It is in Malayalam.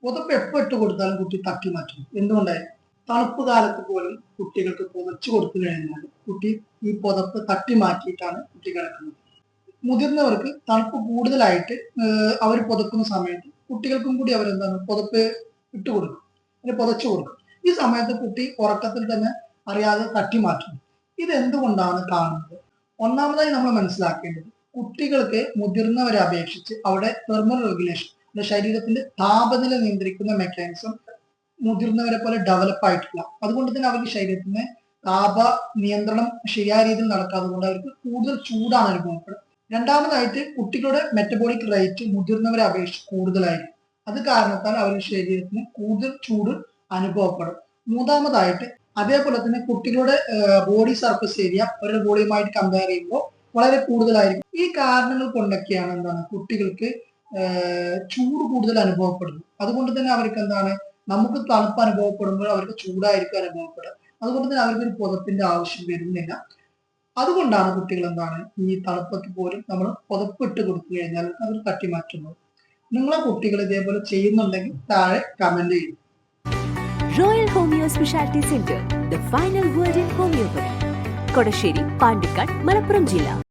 പുതപ്പ് എപ്പോൾ ഇട്ട് കൊടുത്താലും കുട്ടി തട്ടി മാറ്റും. എന്തുകൊണ്ടായി? തണുപ്പ് കാലത്ത് പോലും കുട്ടികൾക്ക് പുതച്ചു കൊടുത്തു കഴിഞ്ഞാൽ കുട്ടി ഈ പുതപ്പ് തട്ടി മാറ്റിയിട്ടാണ് കുട്ടി കിടക്കുന്നത്. മുതിർന്നവർക്ക് തണുപ്പ് കൂടുതലായിട്ട് അവർ പുതക്കുന്ന സമയത്ത് കുട്ടികൾക്കും കൂടി അവരെന്താണ് പുതപ്പ് ഇട്ട് കൊടുക്കും, അല്ലെങ്കിൽ പുതച്ചു കൊടുക്കും. ഈ സമയത്ത് കുട്ടി ഉറക്കത്തിൽ തന്നെ അറിയാതെ തട്ടി മാറ്റുന്നു. ഇത് എന്തുകൊണ്ടാണ് കാണുന്നത്? ഒന്നാമതായി നമ്മൾ മനസ്സിലാക്കേണ്ടത്, കുട്ടികൾക്ക് മുതിർന്നവരെ അപേക്ഷിച്ച് അവിടെ തെർമൽ റെഗുലേഷൻ, ശരീരത്തിന്റെ താപനില നിയന്ത്രിക്കുന്ന മെക്കാനിസം മുതിർന്നവരെ പോലെ ഡെവലപ്പ് ആയിട്ടില്ല. അതുകൊണ്ട് തന്നെ അവർക്ക് ശരീരത്തിന് താപ നിയന്ത്രണം ശരിയായ രീതിയിൽ നടക്കാതെ കൊണ്ട് അവർക്ക് കൂടുതൽ ചൂടാണ് അനുഭവപ്പെടുന്നത്. രണ്ടാമതായിട്ട് കുട്ടികളുടെ മെറ്റബോളിക് റേറ്റ് മുതിർന്നവരെ അപേക്ഷിച്ച് കൂടുതലായിരിക്കും. അത് കാരണത്താൽ അവരുടെ ശരീരത്തിന് കൂടുതൽ ചൂട് അനുഭവപ്പെടും. മൂന്നാമതായിട്ട് അതേപോലെ തന്നെ കുട്ടികളുടെ ബോഡി സർഫസ് ഏരിയ അവരുടെ ബോഡിയുമായിട്ട് കമ്പയർ ചെയ്യുമ്പോൾ വളരെ കൂടുതലായിരിക്കും. ഈ കാരണങ്ങൾ കൊണ്ടൊക്കെയാണ് എന്താണ് കുട്ടികൾക്ക് ചൂട് കൂടുതൽ അനുഭവപ്പെടുന്നത്. അതുകൊണ്ട് തന്നെ അവർക്ക് എന്താണ്, നമുക്ക് തണുപ്പ് അനുഭവപ്പെടുമ്പോൾ അവർക്ക് ചൂടായിരിക്കും അനുഭവപ്പെടുക. അതുകൊണ്ട് തന്നെ അവർക്ക് ഒരു പുതപ്പിന്റെ ആവശ്യം വരുന്നില്ല. അതുകൊണ്ടാണ് കുട്ടികൾ എന്താണ് ഈ തണുപ്പത്ത് പോലും നമ്മൾ പുതപ്പിട്ട് കൊടുത്തു കഴിഞ്ഞാൽ അവർ തട്ടി മാറ്റുന്നത്. നിങ്ങളെ കുട്ടികൾ ഇതേപോലെ ചെയ്യുന്നുണ്ടെങ്കിൽ താഴെ കമന്റ് ചെയ്യും. Royal homeo speciality centre, the final word in homeopathy, Kodassery, Pandikkad, Malappuram ജില്ല.